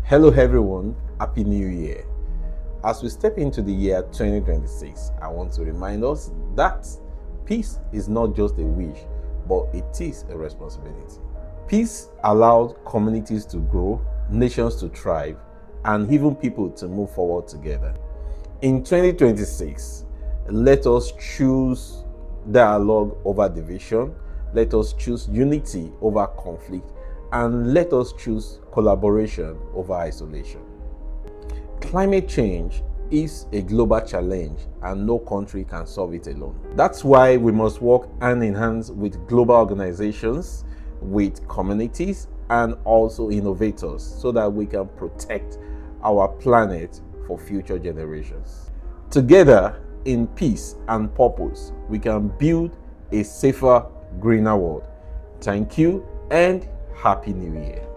Hello everyone, Happy New Year. As we step into the year 2026, I want to remind us that peace is not just a wish, but it is a responsibility. Peace allows communities to grow, nations to thrive, and even people to move forward together. In 2026, let us choose dialogue over division, let us choose unity over conflict, and let us choose collaboration over isolation. Climate change is a global challenge and no country can solve it alone. That's why we must work hand in hand with global organizations, with communities, and also innovators so that we can protect our planet for future generations. Together, in peace and purpose, we can build a safer, greener world. Thank you and Happy New Year.